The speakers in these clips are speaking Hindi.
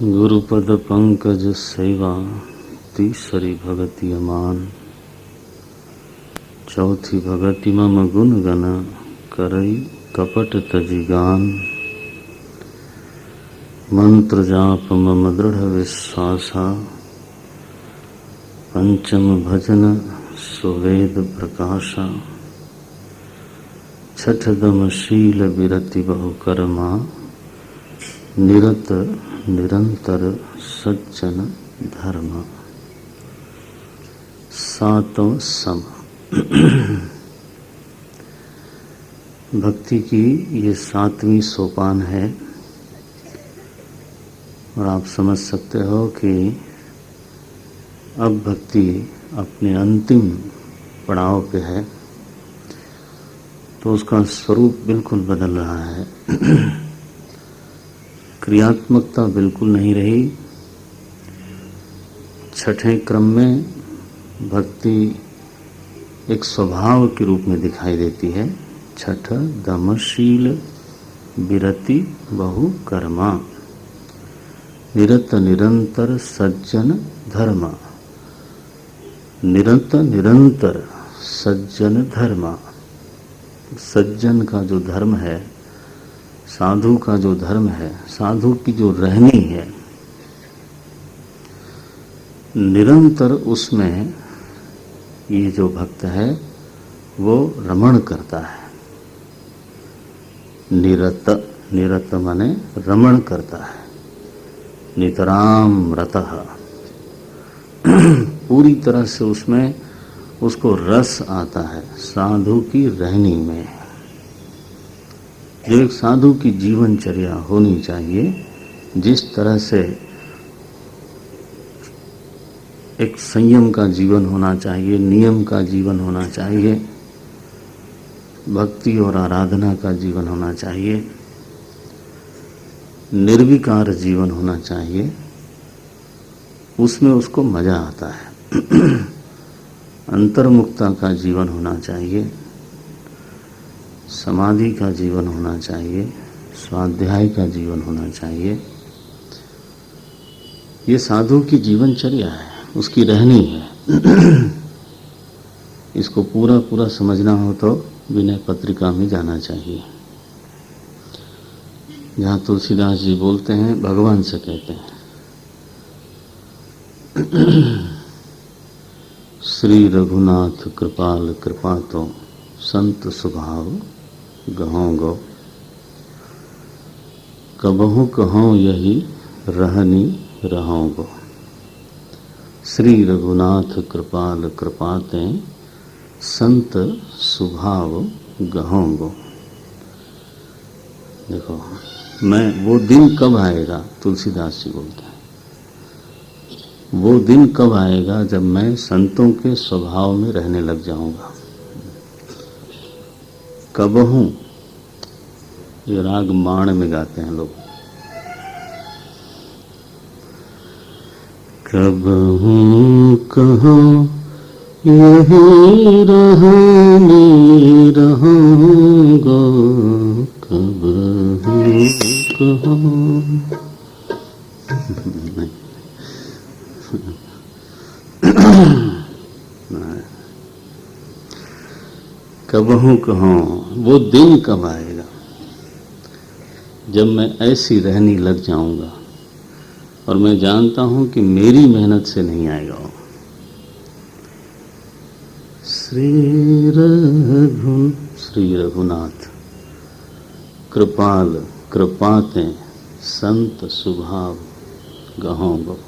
गुरुपद पंकज सेवा तीसरी भगति अमान। चौथी भगति मम गुण गण करई कपट तजी गान। मंत्र जाप मम दृढ़ विश्वासा पंचम भजन सुवेद प्रकाशा। छठदम शील विरति बहुकर्मा निरत निरंतर सज्जन धर्म। सातों सम। भक्ति की ये सातवीं सोपान है और आप समझ सकते हो कि अब भक्ति अपने अंतिम पड़ाव पे है तो उसका स्वरूप बिल्कुल बदल रहा है। क्रियात्मकता बिल्कुल नहीं रही। छठे क्रम में भक्ति एक स्वभाव के रूप में दिखाई देती है। छठ दमशील विरति बहु कर्मा निरत निरंतर सज्जन धर्म। निरत निरंतर सज्जन धर्म। सज्जन का जो धर्म है, साधु का जो धर्म है, साधु की जो रहनी है, निरंतर उसमें ये जो भक्त है वो रमण करता है। निरत निरत माने रमण करता है। नितराम रतः पूरी तरह से उसमें उसको रस आता है साधु की रहनी में। जो एक साधु की जीवनचर्या होनी चाहिए, जिस तरह से एक संयम का जीवन होना चाहिए, नियम का जीवन होना चाहिए, भक्ति और आराधना का जीवन होना चाहिए, निर्विकार जीवन होना चाहिए, उसमें उसको मजा आता है। अंतर्मुक्ता का जीवन होना चाहिए, समाधि का जीवन होना चाहिए, स्वाध्याय का जीवन होना चाहिए। ये साधु की जीवनचर्या है, उसकी रहनी है। इसको पूरा पूरा समझना हो तो विनय पत्रिका में जाना चाहिए, जहाँ तुलसीदास जी बोलते हैं, भगवान से कहते हैं, श्री रघुनाथ कृपाल कृपा तो संत स्वभाव गहों गो। कबहु कहों यही रहनी रहों गो। श्री रघुनाथ कृपाल कृपाते संत स्वभाव गहों गो। देखो, मैं वो दिन कब आएगा, तुलसीदास जी बोलते हैं, वो दिन कब आएगा जब मैं संतों के स्वभाव में रहने लग जाऊंगा। कबहू, ये राग माण में गाते हैं लोग। कबहू कहो यही रहनी रहूंगा। कबहू कहो कबहू कहो, वो दिन कब आएगा जब मैं ऐसी रहनी लग जाऊंगा। और मैं जानता हूं कि मेरी मेहनत से नहीं आएगा। श्री रघुनाथ कृपाल कृपाते संत स्वभाव गहों गो।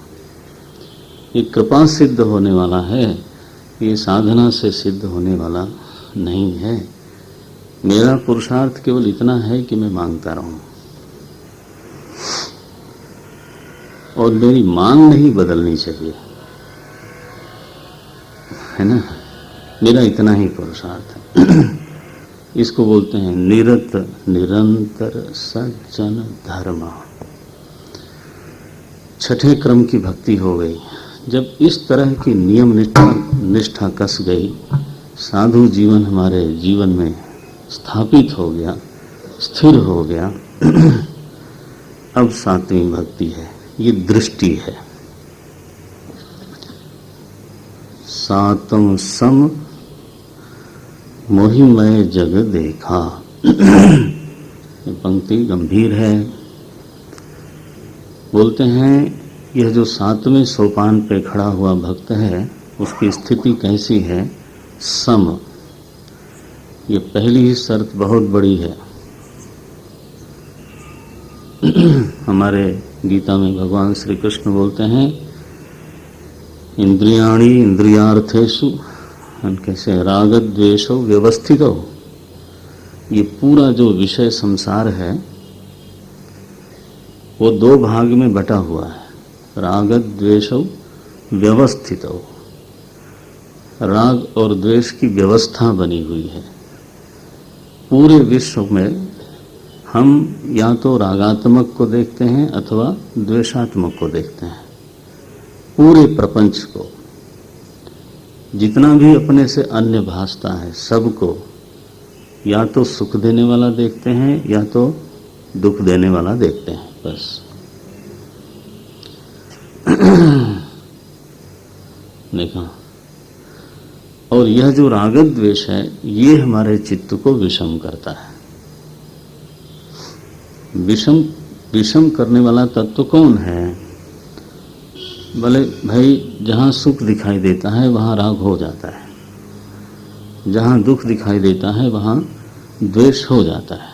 ये कृपा सिद्ध होने वाला है, ये साधना से सिद्ध होने वाला नहीं है। मेरा पुरुषार्थ केवल इतना है कि मैं मांगता रहूं, और मेरी मांग नहीं बदलनी चाहिए, है ना। मेरा इतना ही पुरुषार्थ है। इसको बोलते हैं निरत निरंतर सज्जन धर्म। छठे क्रम की भक्ति हो गई। जब इस तरह की नियम निष्ठा कस गई, साधु जीवन हमारे जीवन में स्थापित हो गया, स्थिर हो गया, अब सातवीं भक्ति है ये दृष्टि है। सातम सम मोहिमय जग देखा। ये पंक्ति गंभीर है। बोलते हैं यह जो सातवें सोपान पे खड़ा हुआ भक्त है उसकी स्थिति कैसी है? सम। ये पहली ही शर्त बहुत बड़ी है। हमारे गीता में भगवान श्री कृष्ण बोलते हैं इंद्रियाणि इंद्रियार्थेषु कैसे राग द्वेषो व्यवस्थितो। ये पूरा जो विषय संसार है वो दो भाग में बटा हुआ है। राग द्वेषो व्यवस्थितो, राग और द्वेष की व्यवस्था बनी हुई है। पूरे विश्व में हम या तो रागात्मक को देखते हैं अथवा द्वेषात्मक को देखते हैं। पूरे प्रपंच को, जितना भी अपने से अन्य भासता है, सबको या तो सुख देने वाला देखते हैं या तो दुख देने वाला देखते हैं, बस। देखा। और यह जो राग द्वेष है ये हमारे चित्त को विषम करता है। विषम करने वाला तत्व कौन है? भले भाई जहाँ सुख दिखाई देता है वहाँ राग हो जाता है, जहाँ दुख दिखाई देता है वहाँ द्वेष हो जाता है।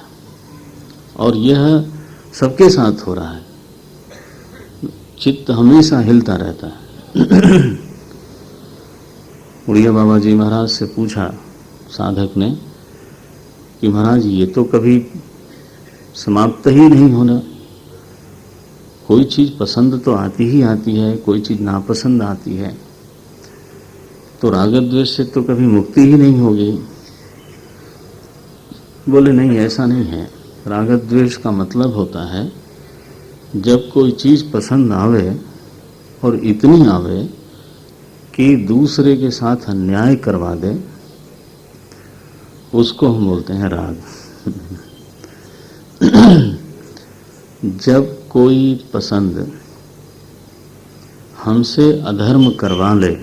और यह सबके साथ हो रहा है। चित्त हमेशा हिलता रहता है। उड़िया बाबा जी महाराज से पूछा साधक ने कि महाराज ये तो कभी समाप्त ही नहीं होना। कोई चीज पसंद तो आती ही आती है, कोई चीज नापसंद आती है, तो राग द्वेष से तो कभी मुक्ति ही नहीं होगी। बोले नहीं, ऐसा नहीं है। राग द्वेष का मतलब होता है जब कोई चीज पसंद आवे और इतनी आवे कि दूसरे के साथ अन्याय करवा दे, उसको हम बोलते हैं राग। जब कोई पसंद हमसे अधर्म करवा ले,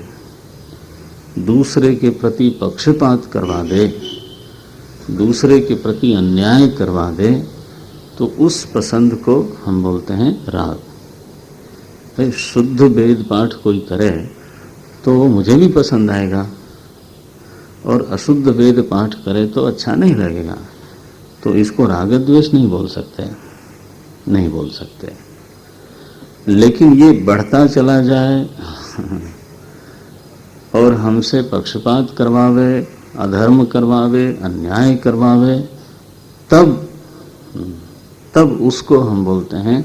दूसरे के प्रति पक्षपात करवा दे, दूसरे के प्रति अन्याय करवा दे, तो उस पसंद को हम बोलते हैं राग। भाई शुद्ध वेद पाठ कोई करे तो मुझे भी पसंद आएगा, और अशुद्ध वेद पाठ करे तो अच्छा नहीं लगेगा। तो इसको राग द्वेष नहीं बोल सकते, नहीं बोल सकते। लेकिन ये बढ़ता चला जाए और हमसे पक्षपात करवावे, अधर्म करवावे, अन्याय करवावे, तब उसको हम बोलते हैं,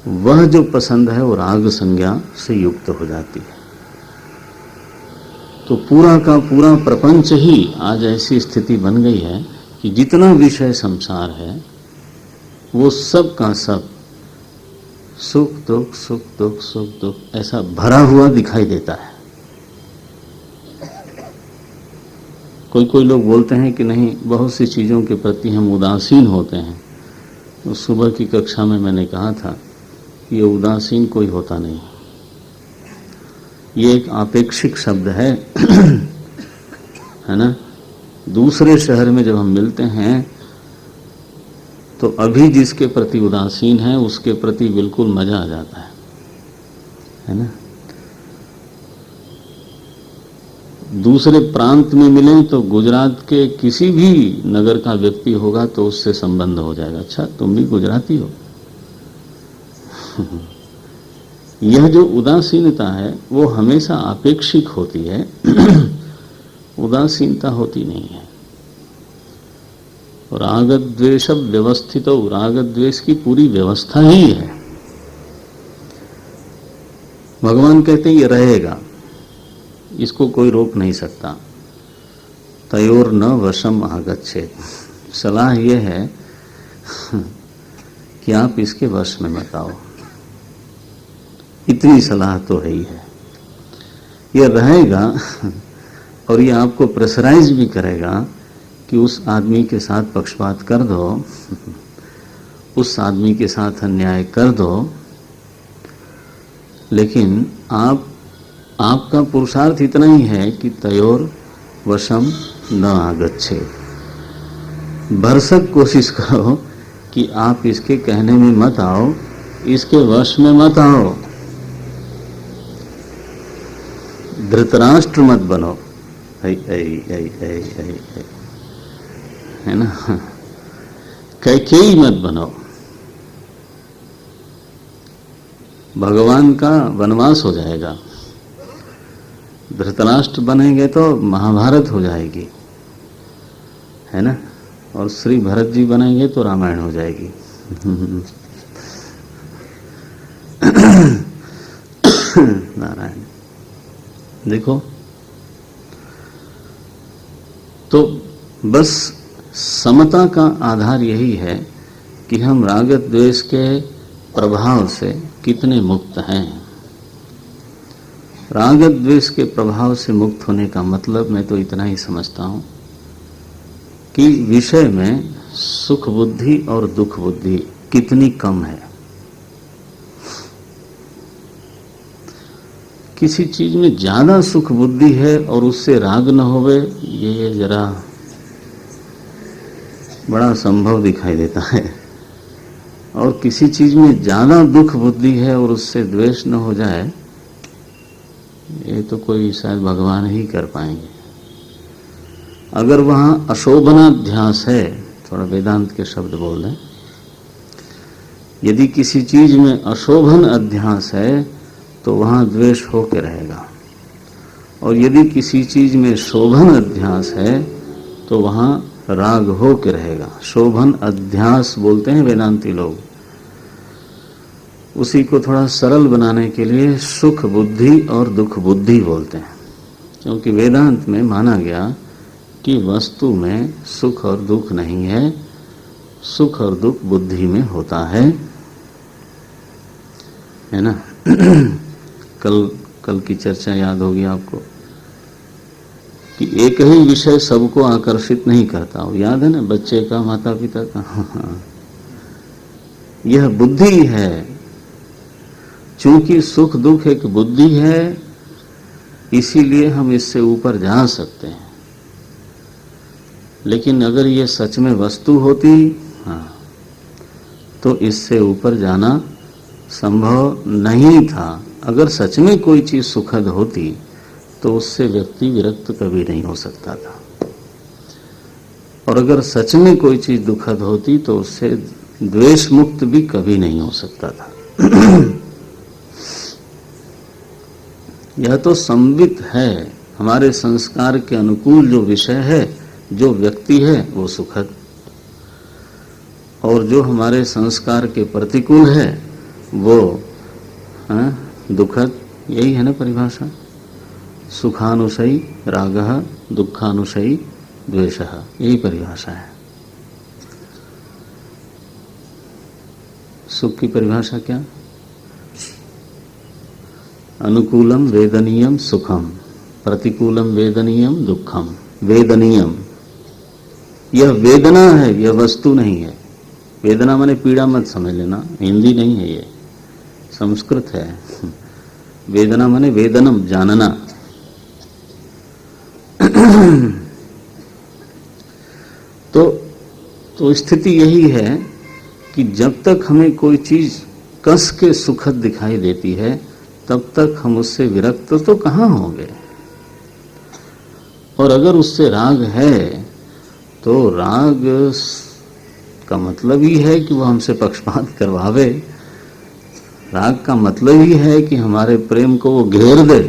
वह जो पसंद है वो राग संज्ञा से युक्त हो जाती है। तो पूरा का पूरा प्रपंच ही आज ऐसी स्थिति बन गई है कि जितना विषय संसार है वो सब का सब सुख दुख सुख दुख सुख दुख ऐसा भरा हुआ दिखाई देता है। कोई लोग बोलते हैं कि नहीं, बहुत सी चीज़ों के प्रति हम उदासीन होते हैं। तो सुबह की कक्षा में मैंने कहा था ये उदासीन कोई होता नहीं, ये एक आपेक्षिक शब्द है। है ना। दूसरे शहर में जब हम मिलते हैं तो अभी जिसके प्रति उदासीन है उसके प्रति बिल्कुल मजा आ जाता है ना। दूसरे प्रांत में मिलें तो गुजरात के किसी भी नगर का व्यक्ति होगा तो उससे संबंध हो जाएगा, अच्छा तुम भी गुजराती हो। यह जो उदासीनता है वो हमेशा आपेक्षिक होती है, उदासीनता होती नहीं है। राग द्वेष व्यवस्थित, राग द्वेष की पूरी व्यवस्था ही है। भगवान कहते हैं ये रहेगा, इसको कोई रोक नहीं सकता। तयोर न वशम आगच्छेत। सलाह ये है कि आप इसके वश में मत आओ, इतनी सलाह तो है ही है। ये रहेगा और ये आपको प्रेशराइज भी करेगा कि उस आदमी के साथ पक्षपात कर दो, उस आदमी के साथ अन्याय कर दो, लेकिन आपका पुरुषार्थ इतना ही है कि तयोर वशम न आगच्छे। भरसक कोशिश करो कि आप इसके कहने में मत आओ, इसके वश में मत आओ। धृतराष्ट्र मत बनो, है ना, कैकेयी मत बनो। भगवान का वनवास हो जाएगा। धृतराष्ट्र बनेंगे तो महाभारत हो जाएगी, है ना, और श्री भरत जी बनेंगे तो रामायण हो जाएगी। नारायण। देखो, तो बस समता का आधार यही है कि हम राग द्वेष के प्रभाव से कितने मुक्त हैं। राग द्वेष के प्रभाव से मुक्त होने का मतलब मैं तो इतना ही समझता हूं कि विषय में सुख बुद्धि और दुख बुद्धि कितनी कम है। किसी चीज में ज्यादा सुख बुद्धि है और उससे राग न होवे, ये जरा बड़ा संभव दिखाई देता है। और किसी चीज में ज्यादा दुख बुद्धि है और उससे द्वेष न हो जाए, ये तो कोई शायद भगवान ही कर पाएंगे। अगर वहां अशोभनाध्यास है, थोड़ा वेदांत के शब्द बोल दें, यदि किसी चीज में अशोभन अध्यास है तो वहां द्वेष होके रहेगा, और यदि किसी चीज में शोभन अध्यास है तो वहां राग होके रहेगा। शोभन अध्यास बोलते हैं वेदांती लोग। उसी को थोड़ा सरल बनाने के लिए सुख बुद्धि और दुख बुद्धि बोलते हैं, क्योंकि वेदांत में माना गया कि वस्तु में सुख और दुख नहीं है, सुख और दुख बुद्धि में होता है ना। कल की चर्चा याद होगी आपको कि एक ही विषय सबको आकर्षित नहीं करता। वो याद है ना, बच्चे का, माता पिता का। यह बुद्धि है। चूंकि सुख दुख एक बुद्धि है, इसीलिए हम इससे ऊपर जा सकते हैं। लेकिन अगर ये सच में वस्तु होती, तो इससे ऊपर जाना संभव नहीं था। अगर सच में कोई चीज सुखद होती तो उससे व्यक्ति विरक्त कभी नहीं हो सकता था, और अगर सच में कोई चीज दुखद होती तो उससे द्वेष मुक्त भी कभी नहीं हो सकता था। यह तो संवित है, हमारे संस्कार के अनुकूल जो विषय है, जो व्यक्ति है वो सुखद, और जो हमारे संस्कार के प्रतिकूल है वो दुखद। यही है ना परिभाषा। सुखानुशयी रागः, दुखानुशयी द्वेषः, यही परिभाषा है। सुख की परिभाषा क्या? अनुकूलम वेदनीयम सुखम, प्रतिकूलम वेदनीयम दुखम। वेदनीयम, यह वेदना है, यह वस्तु नहीं है। वेदना माने पीड़ा मत समझ लेना, हिंदी नहीं है, ये संस्कृत है। वेदना माने वेदनम, जानना। तो स्थिति यही है कि जब तक हमें कोई चीज कस के सुखद दिखाई देती है, तब तक हम उससे विरक्त तो कहाँ होंगे। और अगर उससे राग है तो राग का मतलब ही है कि वो हमसे पक्षपात करवावे। राग का मतलब ही है कि हमारे प्रेम को वो घेर दे।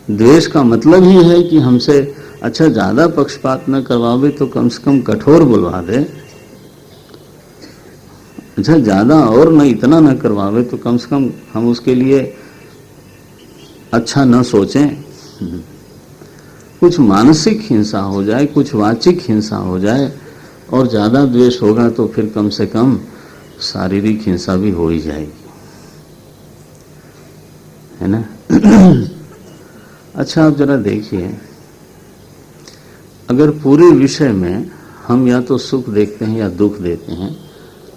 द्वेष का मतलब ही है कि हमसे अच्छा ज्यादा पक्षपात न करवावे तो कम से कम कठोर बुलवा दे। अच्छा ज्यादा और न इतना न करवावे तो कम से कम हम उसके लिए अच्छा न सोचें। कुछ मानसिक हिंसा हो जाए, कुछ वाचिक हिंसा हो जाए, और ज्यादा द्वेष होगा तो फिर कम से कम शारीरिक हिंसा भी हो ही जाएगी, है ना। अच्छा आप जरा देखिए, अगर पूरे विषय में हम या तो सुख देखते हैं या दुख देते हैं,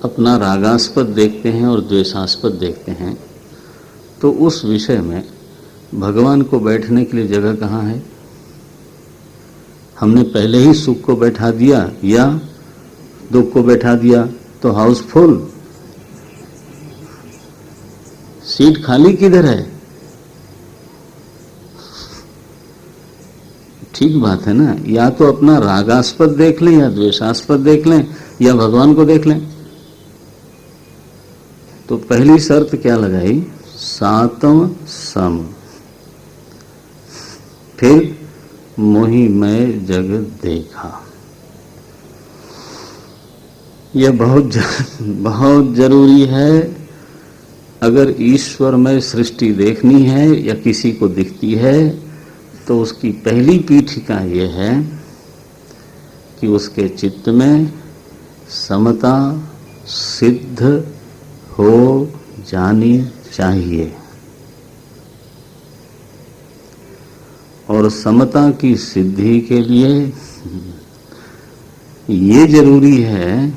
अपना रागास्पद देखते हैं और द्वेषास्पद देखते हैं, तो उस विषय में भगवान को बैठने के लिए जगह कहाँ है? हमने पहले ही सुख को बैठा दिया या दुख को बैठा दिया तो हाउसफुल, सीट खाली किधर है? ठीक बात है ना। या तो अपना रागास्पद देख लें या द्वेषास्पद देख लें या भगवान को देख लें। तो पहली शर्त क्या लगाई? सातम सम, फिर मोहि मैं जगत देखा। यह बहुत जरूरी है। अगर ईश्वर में सृष्टि देखनी है या किसी को दिखती है तो उसकी पहली पीठिका यह है कि उसके चित्त में समता सिद्ध हो जानी चाहिए। और समता की सिद्धि के लिए ये जरूरी है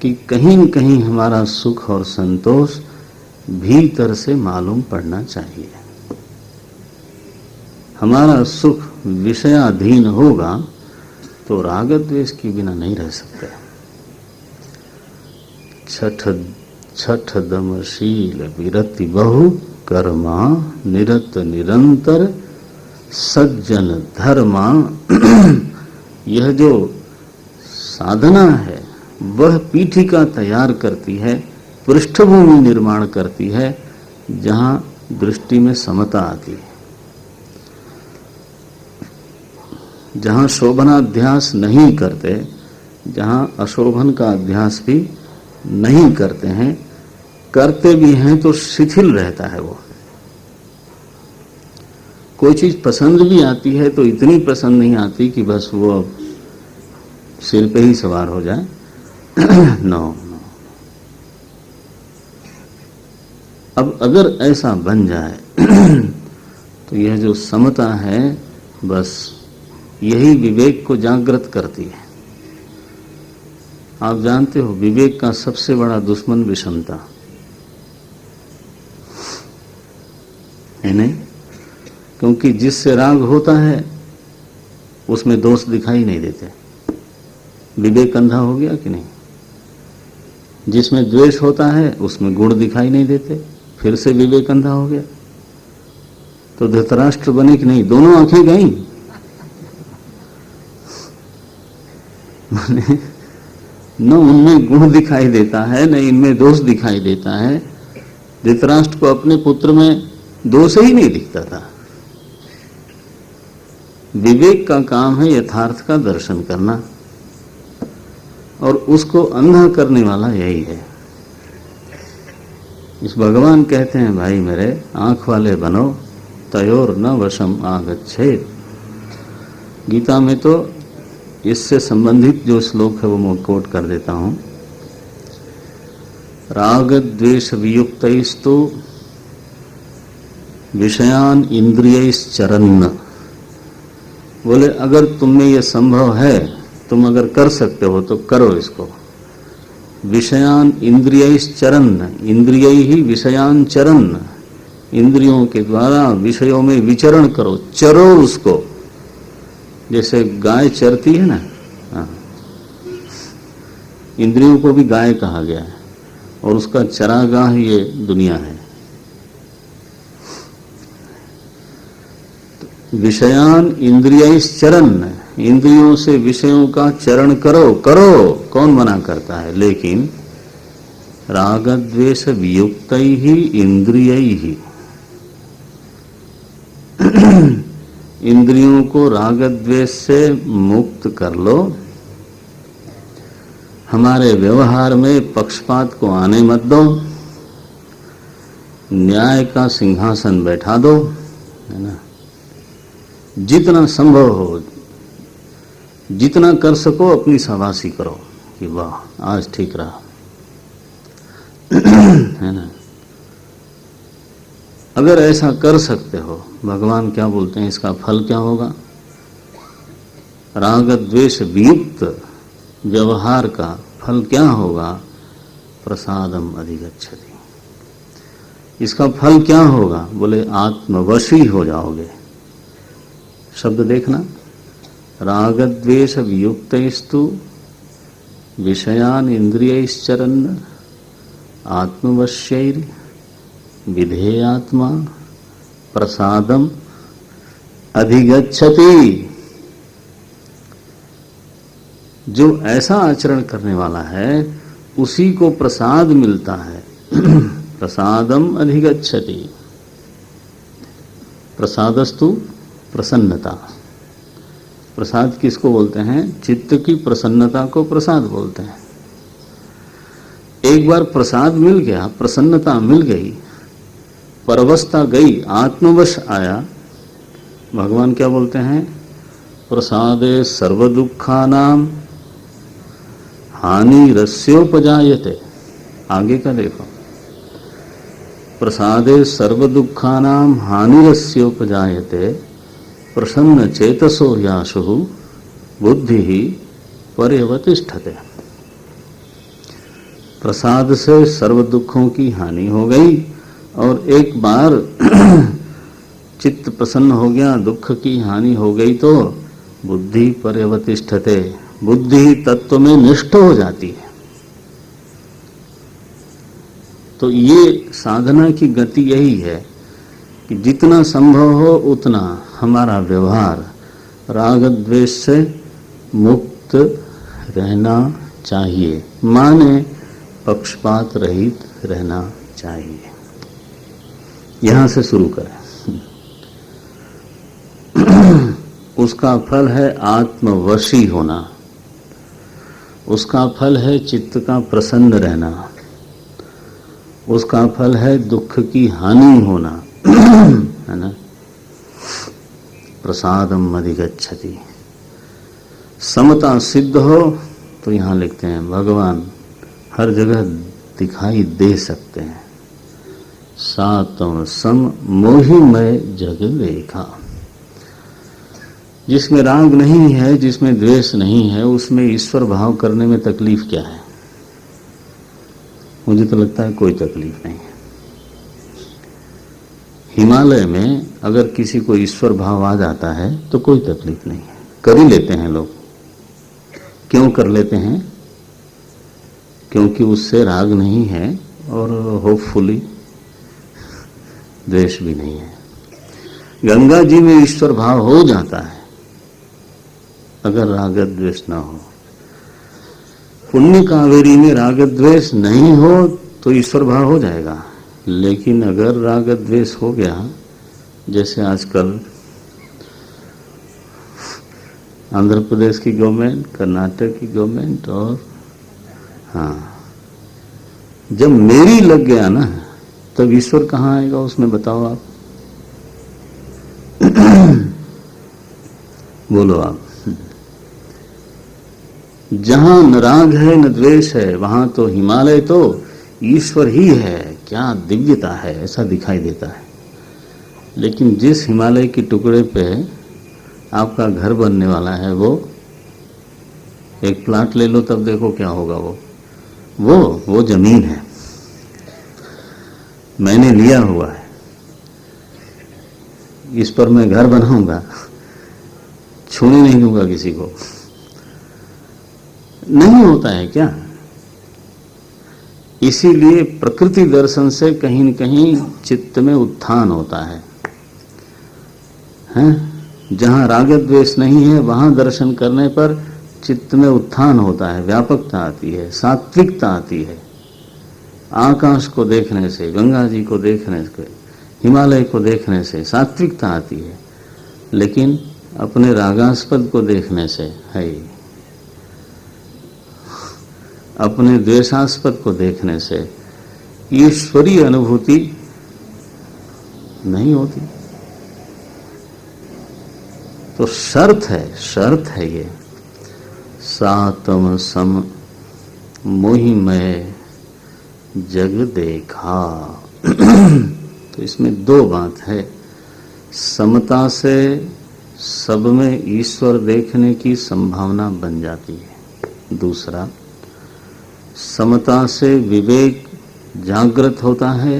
कि कहीं न कहीं हमारा सुख और संतोष भीतर से मालूम पड़ना चाहिए। हमारा सुख विषयाधीन होगा तो राग द्वेष के बिना नहीं रह सकते। छठ दमशील विरति बहु कर्मा निरत निरंतर सज्जन धर्मा। यह जो साधना है वह पीठिका तैयार करती है, पृष्ठभूमि निर्माण करती है जहां दृष्टि में समता आती है, जहां शोभनाध्यास नहीं करते, जहां अशोभन का अध्यास भी नहीं करते हैं, करते भी हैं तो शिथिल रहता है। वो कोई चीज पसंद भी आती है तो इतनी पसंद नहीं आती कि बस वो सिर पे ही सवार हो जाए। नो। अब अगर ऐसा बन जाए तो यह जो समता है बस यही विवेक को जागृत करती है। आप जानते हो विवेक का सबसे बड़ा दुश्मन विषमता है नहीं, क्योंकि जिससे राग होता है उसमें दोष दिखाई नहीं देते। विवेक अंधा हो गया कि नहीं? जिसमें द्वेष होता है उसमें गुण दिखाई नहीं देते, फिर से विवेक अंधा हो गया। तो धृतराष्ट्र बने कि नहीं? दोनों आंखें गई। न उनमें गुण दिखाई देता है न इनमें दोष दिखाई देता है। धृतराष्ट्र को अपने पुत्र में दोष ही नहीं दिखता था। विवेक का काम है यथार्थ का दर्शन करना, और उसको अंधा करने वाला यही है। इस भगवान कहते हैं भाई मेरे आंख वाले बनो, तयोर न वशम आगच्छेत। गीता में तो इससे संबंधित जो श्लोक है वो मैं कोट कर देता हूं। राग द्वेष वियुक्तैस्तु विषयान इंद्रियैश्चरन्। बोले अगर तुम में यह संभव है, तुम अगर कर सकते हो तो करो इसको। विषयान इंद्रियैश्चरन्, इंद्रियैहि विषयान चरन्। इंद्रियों के द्वारा विषयों में विचरण करो, चरो उसको। जैसे गाय चरती है ना, हाँ, इंद्रियों को भी गाय कहा गया है और उसका चरागाह ये दुनिया है। विषयान इंद्रियैश्चरन्, इंद्रियों से विषयों का चरण करो। करो, कौन मना करता है? लेकिन राग द्वेष वियुक्तैहि इंद्रियैहि, इंद्रियों को राग द्वेष से मुक्त कर लो। हमारे व्यवहार में पक्षपात को आने मत दो, न्याय का सिंहासन बैठा दो, है ना। जितना संभव हो, जितना कर सको अपनी शाबाशी करो कि वाह आज ठीक रहा, है ना। अगर ऐसा कर सकते हो, भगवान क्या बोलते हैं, इसका फल क्या होगा? राग द्वेष वियुक्त व्यवहार का फल क्या होगा? प्रसादम अधिगच्छति। इसका फल क्या होगा? बोले आत्मवशी हो जाओगे। शब्द देखना, राग द्वेष वियुक्तैस्तु विषयान इंद्रियैश्चरन् आत्मवश्यैर विधेयात्मा प्रसादम अधिगच्छति। जो ऐसा आचरण करने वाला है उसी को प्रसाद मिलता है। प्रसादम अधिगच्छति। प्रसादस्तु प्रसन्नता। प्रसाद किसको बोलते हैं? चित्त की प्रसन्नता को प्रसाद बोलते हैं। एक बार प्रसाद मिल गया, प्रसन्नता मिल गई, परवस्था गई, आत्मवश आया, भगवान क्या बोलते हैं? प्रसादे सर्व दुखानाम हानि रस्योपजायते। आगे का देखो, प्रसादे सर्व दुखानाम हानि रस्योपजायते प्रसन्न चेतसो याशु बुद्धि ही पर्यवतिष्ठते। प्रसाद से सर्व दुखों की हानि हो गई और एक बार चित्त प्रसन्न हो गया, दुख की हानि हो गई तो बुद्धि पर्यवतिष्ठते, बुद्धि तत्व में निष्ठ हो जाती है। तो ये साधना की गति यही है कि जितना संभव हो उतना हमारा व्यवहार राग द्वेष से मुक्त रहना चाहिए, माने पक्षपात रहित रहना चाहिए। यहां से शुरू करें। उसका फल है आत्मवशी होना, उसका फल है चित्त का प्रसन्न रहना, उसका फल है दुख की हानि होना, है ना। प्रसादम अधिगच्छति। समता सिद्ध हो तो यहां लिखते हैं भगवान हर जगह दिखाई दे सकते हैं। सातम सम मोहिमय जग देखा। जिसमें राग नहीं है, जिसमें द्वेष नहीं है, उसमें ईश्वर भाव करने में तकलीफ क्या है? मुझे तो लगता है कोई तकलीफ नहीं है। हिमालय में अगर किसी को ईश्वर भाव आ जाता है तो कोई तकलीफ नहीं है, कर ही लेते हैं लोग। क्यों कर लेते हैं? क्योंकि उससे राग नहीं है और होपफुली द्वेष भी नहीं है। गंगा जी में ईश्वर भाव हो जाता है अगर राग द्वेष ना हो। पुण्य कावेरी में राग द्वेष नहीं हो तो ईश्वर भाव हो जाएगा। लेकिन अगर राग द्वेष हो गया, जैसे आजकल आंध्र प्रदेश की गवर्नमेंट, कर्नाटक की गवर्नमेंट, और हाँ, जब मेरी लग गया ना तब ईश्वर कहाँ आएगा उसमें? बताओ आप। बोलो आप। जहां न राग है न द्वेष है वहां तो हिमालय तो ईश्वर ही है। क्या दिव्यता है, ऐसा दिखाई देता है। लेकिन जिस हिमालय के टुकड़े पे आपका घर बनने वाला है, वो एक प्लाट ले लो तब देखो क्या होगा। वो जमीन है, मैंने लिया हुआ है, इस पर मैं घर बनाऊंगा, छूने नहीं दूंगा किसी को। नहीं होता है क्या? इसीलिए प्रकृति दर्शन से कहीं न कहीं चित्त में उत्थान होता है, हैं? जहां राग द्वेष नहीं है वहां दर्शन करने पर चित्त में उत्थान होता है, व्यापकता आती है, सात्विकता आती है। आकाश को देखने से, गंगा जी को देखने से, हिमालय को देखने से सात्विकता आती है। लेकिन अपने रागास्पद को देखने से है, अपने द्वेषास्पद को देखने से ईश्वरीय अनुभूति नहीं होती। तो शर्त है ये सातम सम मोहिमय जग देखा। तो इसमें दो बात है। समता से सब में ईश्वर देखने की संभावना बन जाती है। दूसरा, समता से विवेक जागृत होता है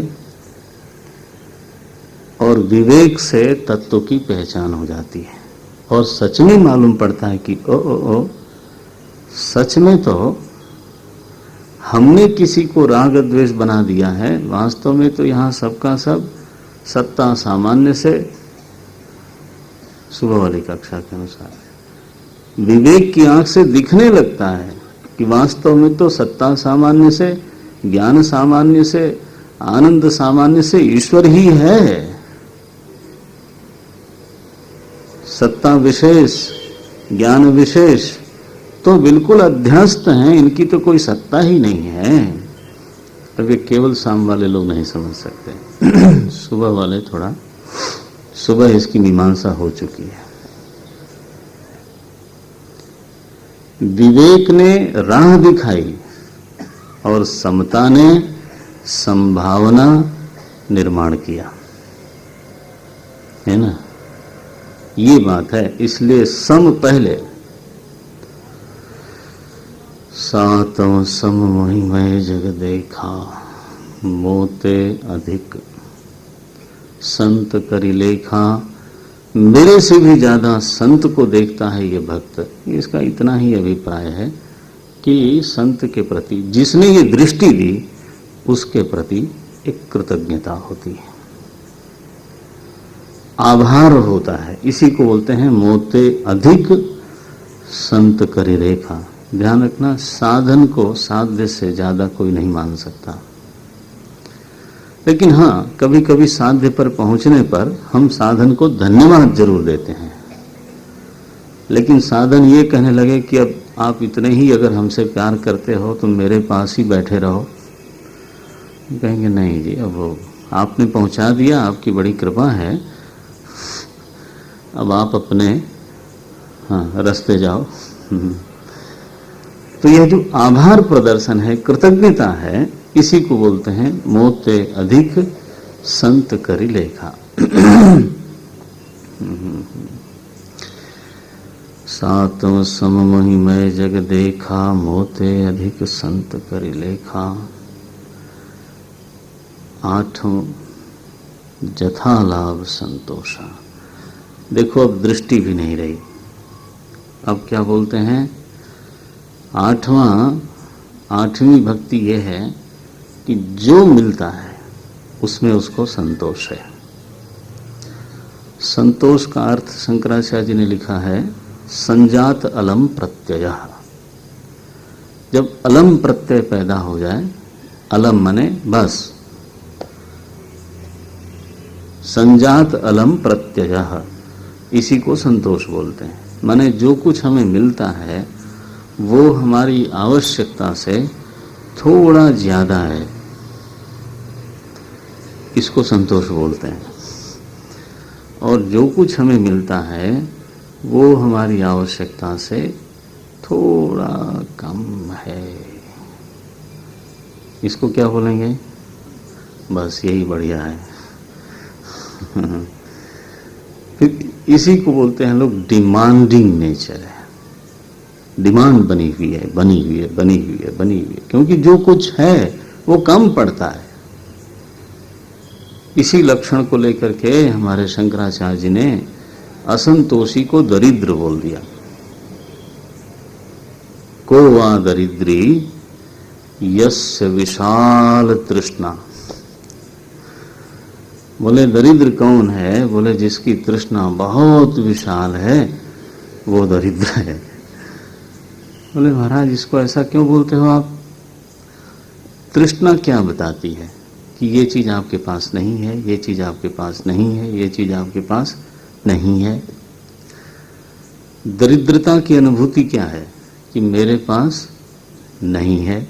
और विवेक से तत्व की पहचान हो जाती है और सच में मालूम पड़ता है कि ओ सच में तो हमने किसी को राग द्वेष बना दिया है, वास्तव में तो यहाँ सबका सब सत्ता सामान्य से, सुबह वाली कक्षा के अनुसार विवेक की आंख से दिखने लगता है कि वास्तव में तो सत्ता सामान्य से, ज्ञान सामान्य से, आनंद सामान्य से ईश्वर ही है। सत्ता विशेष, ज्ञान विशेष तो बिल्कुल अध्यस्त हैं, इनकी तो कोई सत्ता ही नहीं है। अब ये केवल शाम वाले लोग नहीं समझ सकते सुबह वाले थोड़ा, सुबह इसकी मीमांसा हो चुकी है। विवेक ने राह दिखाई और समता ने संभावना निर्माण किया, है ना, ये बात है। इसलिए सम पहले, सातव सम महिमय जग देखा, मोते अधिक संत करी लेखा। मेरे से भी ज्यादा संत को देखता है ये भक्त। इसका इतना ही अभिप्राय है कि संत के प्रति जिसने ये दृष्टि दी उसके प्रति एक कृतज्ञता होती है, आभार होता है। इसी को बोलते हैं मोते अधिक संत करी रेखा। ध्यान रखना, साधन को साध्य से ज्यादा कोई नहीं मान सकता, लेकिन हाँ कभी कभी साध्य पर पहुंचने पर हम साधन को धन्यवाद जरूर देते हैं। लेकिन साधन ये कहने लगे कि अब आप इतने ही अगर हमसे प्यार करते हो तो मेरे पास ही बैठे रहो, कहेंगे नहीं जी, अब वो आपने पहुंचा दिया, आपकी बड़ी कृपा है, अब आप अपने रास्ते जाओ। तो यह जो आभार प्रदर्शन है, कृतज्ञता है, इसी को बोलते हैं मोते अधिक संत करी लेखा। सातव सम महिमय जग देखा, मोते अधिक संत करी लेखा। आठों जथा लाभ संतोषा। देखो अब दृष्टि भी नहीं रही, अब क्या बोलते हैं, आठवीं भक्ति यह है कि जो मिलता है उसमें उसको संतोष है। संतोष का अर्थ शंकराचार्य जी ने लिखा है संजात अलम प्रत्यय। जब अलम प्रत्यय पैदा हो जाए, अलम माने बस, संजात अलम प्रत्यय, इसी को संतोष बोलते हैं। माने जो कुछ हमें मिलता है वो हमारी आवश्यकता से थोड़ा ज्यादा है, इसको संतोष बोलते हैं। और जो कुछ हमें मिलता है वो हमारी आवश्यकता से थोड़ा कम है, इसको क्या बोलेंगे, बस यही बढ़िया है। फिर इसी को बोलते हैं लोग डिमांडिंग नेचर है। डिमांड बनी हुई है, बनी हुई है, बनी हुई है, बनी हुई है, क्योंकि जो कुछ है वो कम पड़ता है। इसी लक्षण को लेकर के हमारे शंकराचार्य जी ने असंतोषी को दरिद्र बोल दिया। को वा दरिद्री यस्य विशाल तृष्णा। बोले दरिद्र कौन है, बोले जिसकी तृष्णा बहुत विशाल है वो दरिद्र है। बोले महाराज इसको ऐसा क्यों बोलते हो आप, तृष्णा क्या बताती है कि ये चीज आपके पास नहीं है, ये चीज आपके पास नहीं है, ये चीज आपके पास नहीं है। दरिद्रता की अनुभूति क्या है कि मेरे पास नहीं है।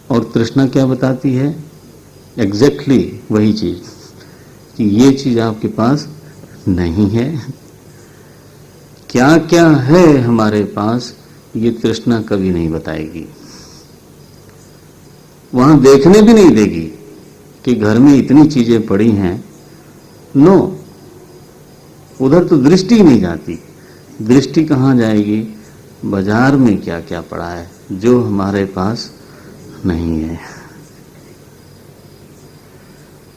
और तृष्णा क्या बताती है, एग्जैक्टली वही चीज कि ये चीज आपके पास नहीं है। क्या क्या है हमारे पास ये तृष्णा कभी नहीं बताएगी, वहां देखने भी नहीं देगी कि घर में इतनी चीजें पड़ी हैं। नो, उधर तो दृष्टि नहीं जाती। दृष्टि कहाँ जाएगी, बाजार में क्या क्या पड़ा है जो हमारे पास नहीं है।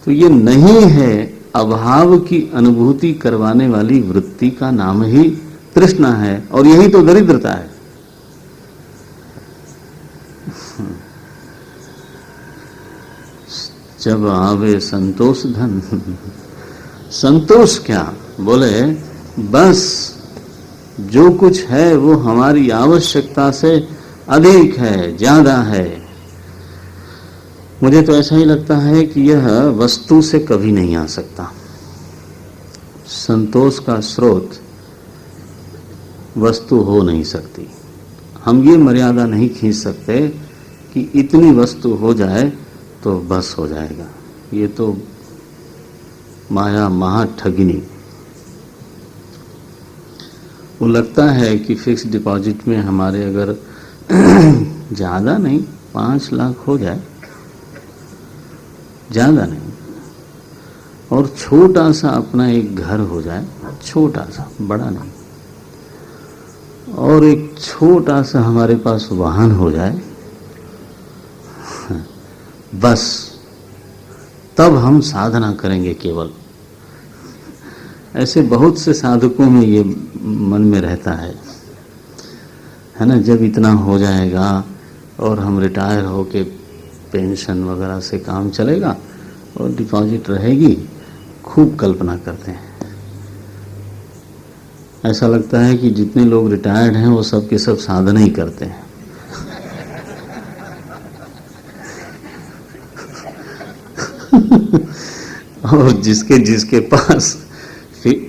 तो ये नहीं है, अभाव की अनुभूति करवाने वाली वृत्ति का नाम ही तृष्णा है, और यही तो दरिद्रता है। जब आवे संतोष धन, संतोष क्या, बोले बस जो कुछ है वो हमारी आवश्यकता से अधिक है, ज्यादा है। मुझे तो ऐसा ही लगता है कि यह वस्तु से कभी नहीं आ सकता। संतोष का स्रोत वस्तु हो नहीं सकती। हम ये मर्यादा नहीं खींच सकते कि इतनी वस्तु हो जाए तो बस हो जाएगा। ये तो माया महाठगिनी। वो लगता है कि फिक्स डिपॉजिट में हमारे अगर ज्यादा नहीं 5 लाख हो जाए, ज्यादा नहीं, और छोटा सा अपना एक घर हो जाए, छोटा सा, बड़ा नहीं, और एक छोटा सा हमारे पास वाहन हो जाए, बस तब हम साधना करेंगे केवल। ऐसे बहुत से साधकों में ये मन में रहता है ना, जब इतना हो जाएगा और हम रिटायर होके पेंशन वगैरह से काम चलेगा और डिपॉजिट रहेगी, खूब कल्पना करते हैं। ऐसा लगता है कि जितने लोग रिटायर्ड हैं वो सब के सब साधना ही करते हैं। और जिसके जिसके पास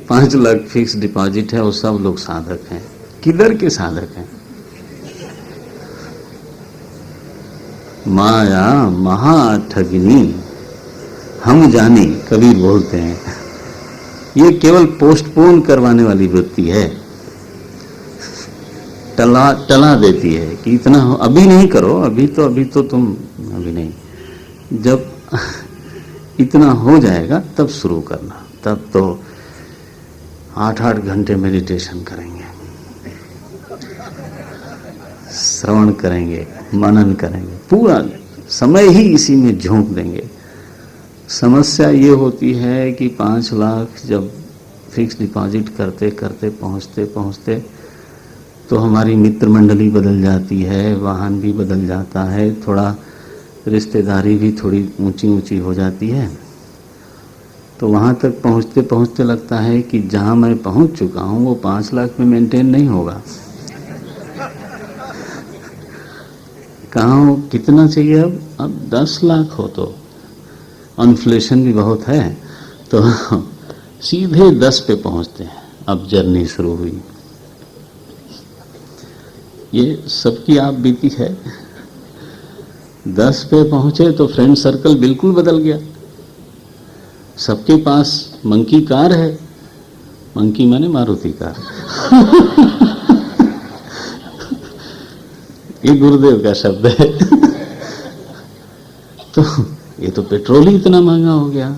5 लाख फिक्स डिपॉजिट है वो सब लोग साधक हैं। किधर के साधक हैं? माया महाठगिनी, हम जाने, कबीर बोलते हैं। ये केवल पोस्टपोन करवाने वाली वृत्ति है, टला देती है कि इतना अभी नहीं करो, अभी तो तुम अभी नहीं, जब इतना हो जाएगा तब शुरू करना, तब तो 8-8 घंटे मेडिटेशन करेंगे, श्रवण करेंगे, मनन करेंगे, पूरा समय ही इसी में झोंक देंगे। समस्या ये होती है कि 5 लाख जब फिक्स डिपॉजिट करते करते पहुंचते तो हमारी मित्र मंडली बदल जाती है, वाहन भी बदल जाता है, थोड़ा रिश्तेदारी भी थोड़ी ऊंची ऊंची हो जाती है। तो वहां तक पहुंचते पहुंचते लगता है कि जहां मैं पहुंच चुका हूं वो 5 लाख में मेंटेन नहीं होगा। कहाँ हो, कितना चाहिए अब 10 लाख हो तो इन्फ्लेशन भी बहुत है, तो सीधे 10 पे पहुंचते हैं। अब जर्नी शुरू हुई। ये सबकी आप बीती है। 10 पे पहुंचे तो फ्रेंड सर्कल बिल्कुल बदल गया। सबके पास मंकी कार है, मंकी माने मारुति कार। ये गुरुदेव का शब्द है। तो ये तो पेट्रोल ही इतना महंगा हो गया।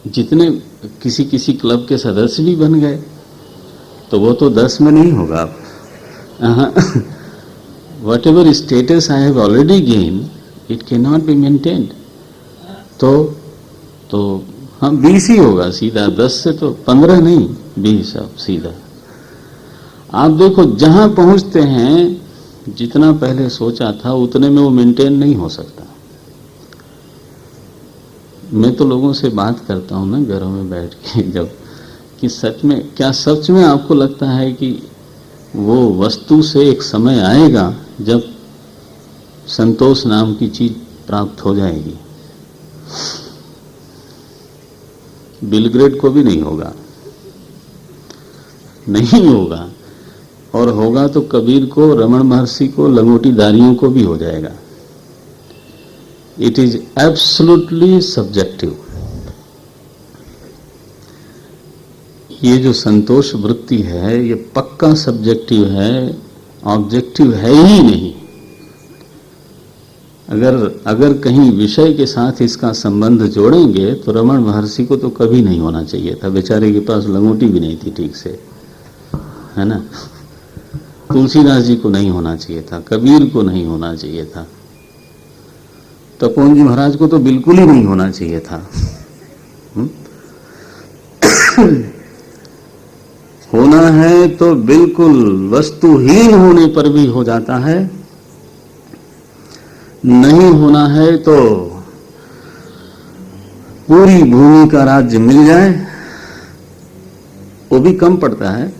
जितने किसी क्लब के सदस्य भी बन गए तो वो तो 10 में नहीं होगा। Whatever status I have already gained, it cannot be maintained. तो हाँ 20 ही होगा सीधा, 10 से तो 15 नहीं, 20 अब सीधा। आप देखो जहां पहुंचते हैं, जितना पहले सोचा था उतने में वो मेंटेन नहीं हो सकता। मैं तो लोगों से बात करता हूं ना घरों में बैठ के, जब कि सच में आपको लगता है कि वो वस्तु से एक समय आएगा जब संतोष नाम की चीज प्राप्त हो जाएगी? बिल ग्रेड को भी नहीं होगा, नहीं होगा, और होगा तो कबीर को, रमन महर्षि को, लंगोटीदारियों को भी हो जाएगा। It is absolutely subjective. ये जो संतोष वृत्ति है ये पक्का सब्जेक्टिव है, ऑब्जेक्टिव है ही नहीं। अगर कहीं विषय के साथ इसका संबंध जोड़ेंगे तो रमन महर्षि को तो कभी नहीं होना चाहिए था। बेचारे के पास लंगोटी भी नहीं थी ठीक से, है ना। तुलसीदास जी को नहीं होना चाहिए था, कबीर को नहीं होना चाहिए था, तपोवन जी महाराज को तो बिल्कुल ही नहीं होना चाहिए था। होना है तो बिल्कुल वस्तुहीन होने पर भी हो जाता है, नहीं होना है तो पूरी भूमि का राज्य मिल जाए वो भी कम पड़ता है।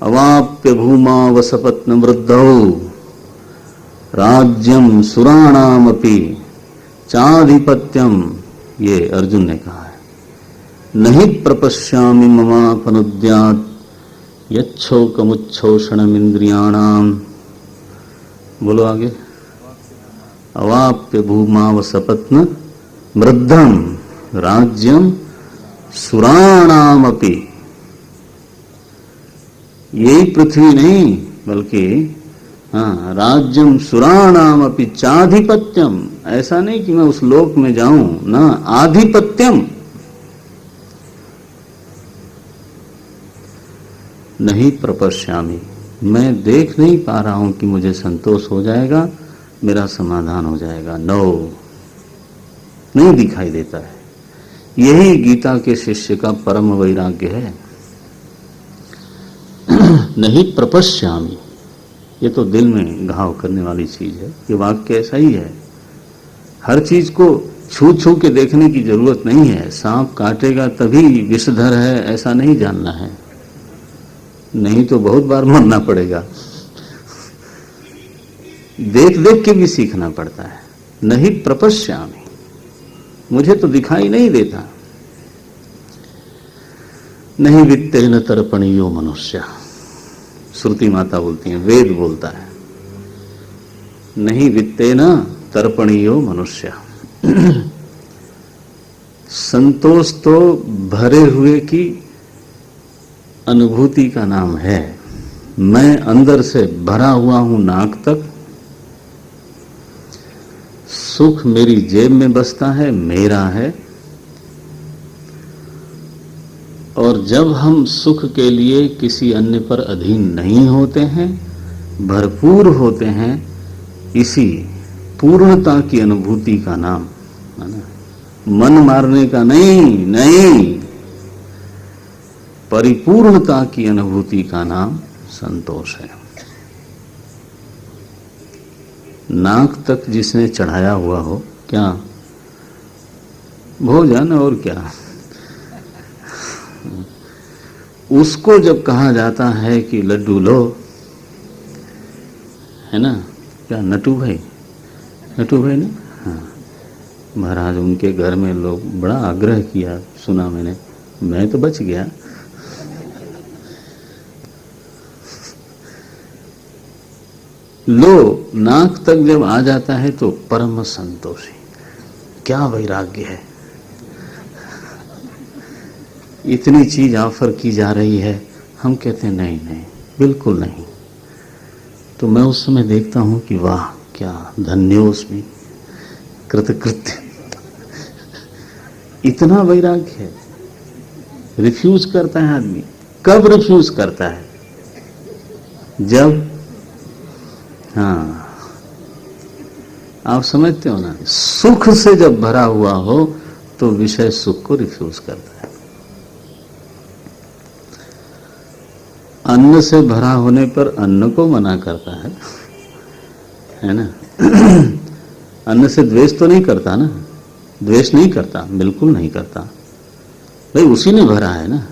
अवाप्य भूमा वसपत्न वृद्धौ राज्यम सुराणामपि चाधिपत्यम, ये अर्जुन ने कहा है। नहीं प्रपश्यामि ममापनुद्यात् यच्छोकमुच्छोषणमिन्द्रियाणाम, बोलो आगे। अवाप्य भूमा वसपत्न वृद्धम राज्यम सुराणामपि, यही पृथ्वी नहीं बल्कि हाँ, राज्यम सुराणामपि चाधिपत्यम, ऐसा नहीं कि मैं उस लोक में जाऊं ना, आधिपत्यम। नहीं प्रपश्यामि, मैं देख नहीं पा रहा हूं कि मुझे संतोष हो जाएगा, मेरा समाधान हो जाएगा। नो, नहीं दिखाई देता है। यही गीता के शिष्य का परम वैराग्य है। नहीं प्रपश्यामि, ये तो दिल में घाव करने वाली चीज है। ये वाक्य ऐसा ही है। हर चीज को छू छू के देखने की जरूरत नहीं है। सांप काटेगा तभी विषधर है ऐसा नहीं जानना है, नहीं तो बहुत बार मरना पड़ेगा। देख देख के भी सीखना पड़ता है। नहीं प्रपश्यामि, मुझे तो दिखाई नहीं देता। नहीं वित्तेन तर्पणीयो मनुष्य, श्रुति माता बोलती है, वेद बोलता है। नहीं वित्तेन तर्पणीयो मनुष्य। संतोष तो भरे हुए की अनुभूति का नाम है। मैं अंदर से भरा हुआ हूं नाक तक, सुख मेरी जेब में बसता है, मेरा है। और जब हम सुख के लिए किसी अन्य पर अधीन नहीं होते हैं, भरपूर होते हैं, इसी पूर्णता की अनुभूति का नाम है ना, मन मारने का नहीं, नहीं, परिपूर्णता की अनुभूति का नाम संतोष है। नाक तक जिसने चढ़ाया हुआ हो, क्या भोजन और क्या, उसको जब कहा जाता है कि लड्डू लो, है ना, क्या नटू भाई ने, हाँ, महाराज उनके घर में लोग बड़ा आग्रह किया, सुना मैंने, मैं तो बच गया। लो, नाक तक जब आ जाता है तो परम संतोषी, क्या वैराग्य है। इतनी चीज ऑफर की जा रही है, हम कहते हैं नहीं नहीं, बिल्कुल नहीं। तो मैं उस समय देखता हूं कि वाह क्या धन्योस्मि, कृतकृत्य, इतना वैराग्य है। रिफ्यूज करता है आदमी। कब रिफ्यूज करता है? जब, हाँ, आप समझते हो ना, सुख से जब भरा हुआ हो तो विषय सुख को रिफ्यूज करता है। अन्न से भरा होने पर अन्न को मना करता है ना। अन्न से द्वेष तो नहीं करता ना, द्वेष नहीं करता, बिल्कुल नहीं करता, भाई उसी ने भरा है ना।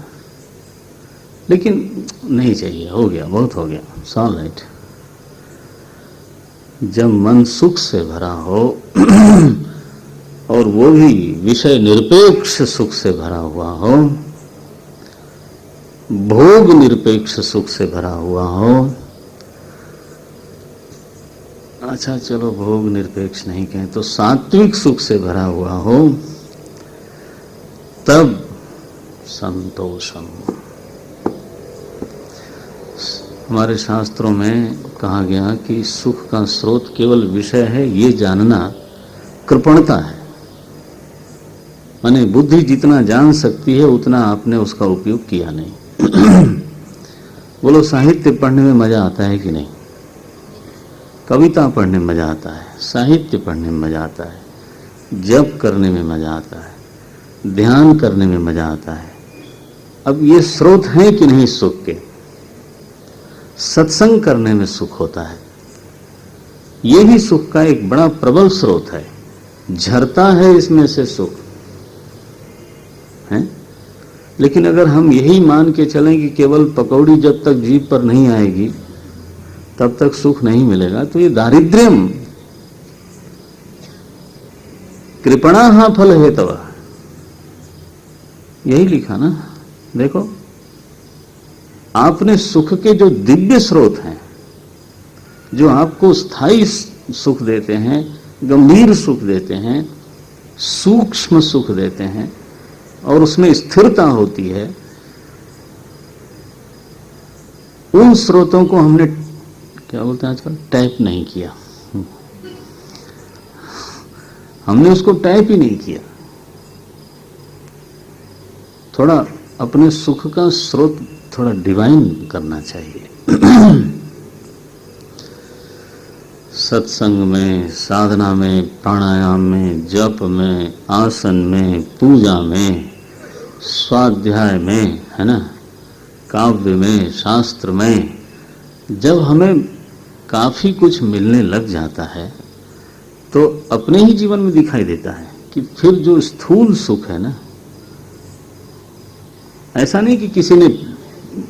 लेकिन नहीं चाहिए, हो गया, बहुत हो गया, ऑल राइट। जब मन सुख से भरा हो और वो भी विषय निरपेक्ष सुख से भरा हुआ हो, भोग निरपेक्ष सुख से भरा हुआ हो, अच्छा चलो भोग निरपेक्ष नहीं कहें तो सात्विक सुख से भरा हुआ हो, तब संतोषम। हमारे शास्त्रों में कहा गया कि सुख का स्रोत केवल विषय है, ये जानना कृपणता है। माने बुद्धि जितना जान सकती है उतना आपने उसका उपयोग किया नहीं। बोलो, साहित्य पढ़ने में मजा आता है कि नहीं? कविता पढ़ने में मजा आता है, साहित्य पढ़ने में मजा आता है, जप करने में मजा आता है, ध्यान करने में मजा आता है। अब ये स्रोत हैं कि नहीं सुख के? सत्संग करने में सुख होता है, ये भी सुख का एक बड़ा प्रबल स्रोत है, झरता है इसमें से सुख है। लेकिन अगर हम यही मान के चलें कि केवल पकौड़ी जब तक जीभ पर नहीं आएगी तब तक सुख नहीं मिलेगा, तो ये दारिद्र्यम कृपणा फल हेतव, यही लिखा ना। देखो, आपने सुख के जो दिव्य स्रोत हैं, जो आपको स्थायी सुख देते हैं, गंभीर सुख देते हैं, सूक्ष्म सुख देते हैं और उसमें स्थिरता होती है, उन स्रोतों को हमने क्या बोलते हैं आजकल, टैप नहीं किया। हमने उसको टैप ही नहीं किया। थोड़ा अपने सुख का स्रोत थोड़ा डिवाइन करना चाहिए। सत्संग में, साधना में, प्राणायाम में, जप में, आसन में, पूजा में, स्वाध्याय में, है ना, काव्य में, शास्त्र में, जब हमें काफी कुछ मिलने लग जाता है तो अपने ही जीवन में दिखाई देता है कि फिर जो स्थूल सुख है ना, ऐसा नहीं कि किसी ने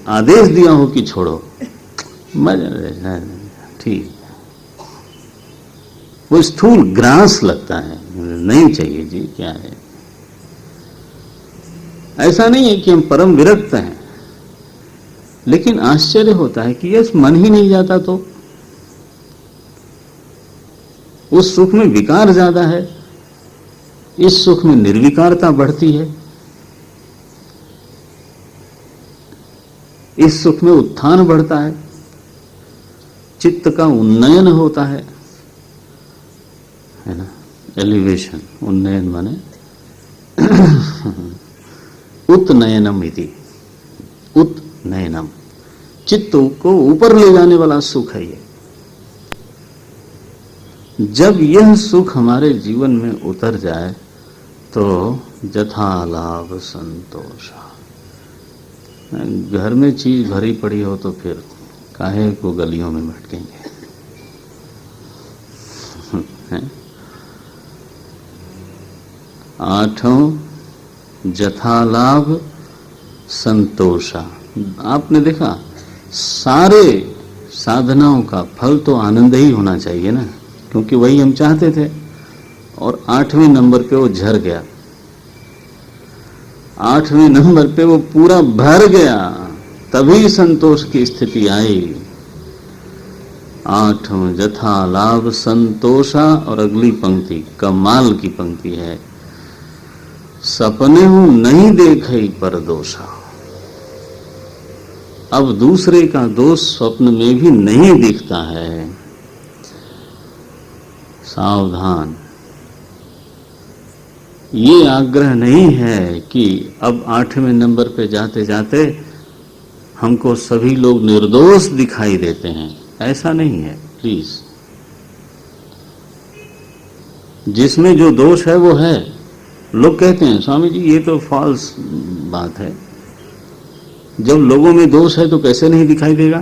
आदेश दिया हो कि छोड़ो, मजा, ठीक, वो स्थूल ग्रास लगता है, नहीं चाहिए जी, क्या है। ऐसा नहीं है कि हम परम विरक्त हैं, लेकिन आश्चर्य होता है कि यस, मन ही नहीं जाता तो उस सुख में विकार ज्यादा है, इस सुख में निर्विकारता बढ़ती है, इस सुख में उत्थान बढ़ता है, चित्त का उन्नयन होता है ना, एलिवेशन, उन्नयन माने उत्नयनम इति, उत्नयनम, चित्त को ऊपर ले जाने वाला सुख है ये। जब यह सुख हमारे जीवन में उतर जाए तो जथा लाभ संतोष। घर में चीज भरी पड़ी हो तो फिर काहे को गलियों में भटकेंगे, आठों जथा लाभ संतोषा। आपने देखा, सारे साधनाओं का फल तो आनंद ही होना चाहिए ना, क्योंकि वही हम चाहते थे। और 8वें नंबर पे वो झर गया, 8वें नंबर पे वो पूरा भर गया, तभी संतोष की स्थिति आई। 8 जथा लाभ संतोषा। और अगली पंक्ति कमाल की पंक्ति है, सपने हूं नहीं देखे पर दोषा। अब दूसरे का दोष स्वप्न में भी नहीं दिखता है। सावधान, ये आग्रह नहीं है कि अब 8वें नंबर पे जाते जाते हमको सभी लोग निर्दोष दिखाई देते हैं, ऐसा नहीं है। प्लीज, जिसमें जो दोष है वो है। लोग कहते हैं स्वामी जी ये तो फॉल्स बात है, जब लोगों में दोष है तो कैसे नहीं दिखाई देगा।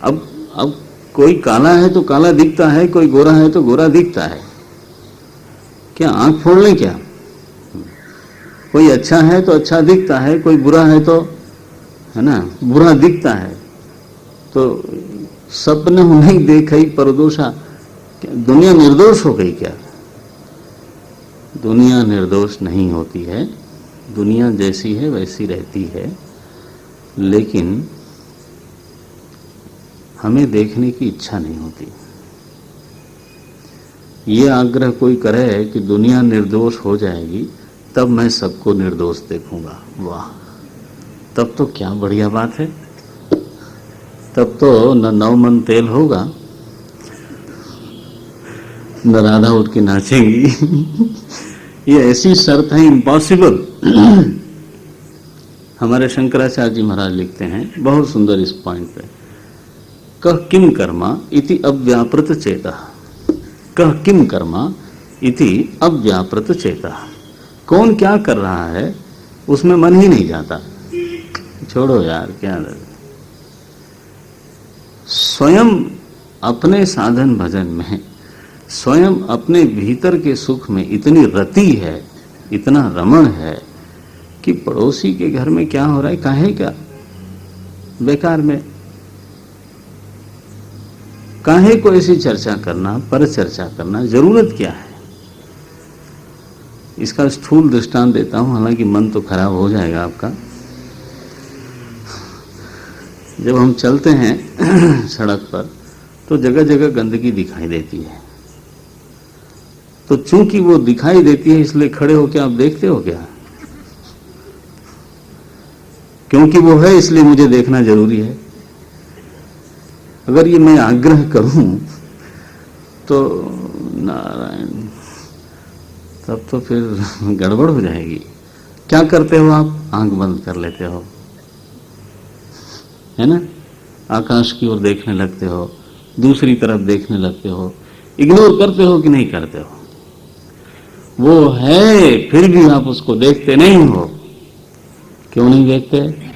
अब कोई काला है तो काला दिखता है, कोई गोरा है तो गोरा दिखता है। क्या आंख फोड़ लें क्या? कोई अच्छा है तो अच्छा दिखता है, कोई बुरा है तो, है ना, बुरा दिखता है। तो सपने नहीं देखई परदोषा, दुनिया निर्दोष हो गई क्या? दुनिया निर्दोष नहीं होती है, दुनिया जैसी है वैसी रहती है, लेकिन हमें देखने की इच्छा नहीं होती। ये आग्रह कोई करे कि दुनिया निर्दोष हो जाएगी तब मैं सबको निर्दोष देखूंगा, वाह, तब तो क्या बढ़िया बात है। तब तो न 9 मन तेल होगा, न राधा उठ के नाचेंगी। ये ऐसी शर्त है इम्पॉसिबल। हमारे शंकराचार्य जी महाराज लिखते हैं बहुत सुंदर इस पॉइंट पे, कह किम कर्मा इति अव्यापृत चेता, कह किम कर्मा इति अव्यापृत चेता, कौन क्या कर रहा है उसमें मन ही नहीं जाता, छोड़ो यार क्या। स्वयं अपने साधन भजन में, स्वयं अपने भीतर के सुख में इतनी रति है, इतना रमण है कि पड़ोसी के घर में क्या हो रहा है काहे क्या, बेकार में काहे को ऐसी चर्चा करना, पर चर्चा करना, जरूरत क्या है। इसका स्थूल दृष्टांत देता हूं, हालांकि मन तो खराब हो जाएगा आपका। जब हम चलते हैं सड़क पर तो जगह जगह गंदगी दिखाई देती है, तो चूंकि वो दिखाई देती है इसलिए खड़े होकर आप देखते हो क्या? क्योंकि वो है इसलिए मुझे देखना जरूरी है। अगर ये मैं आग्रह करूं तो नारायण, तब तो फिर गड़बड़ हो जाएगी। क्या करते हो आप? आंख बंद कर लेते हो, है ना, आकाश की ओर देखने लगते हो, दूसरी तरफ देखने लगते हो, इग्नोर करते हो कि नहीं करते हो? वो है फिर भी आप उसको देखते नहीं हो। क्यों नहीं देखते?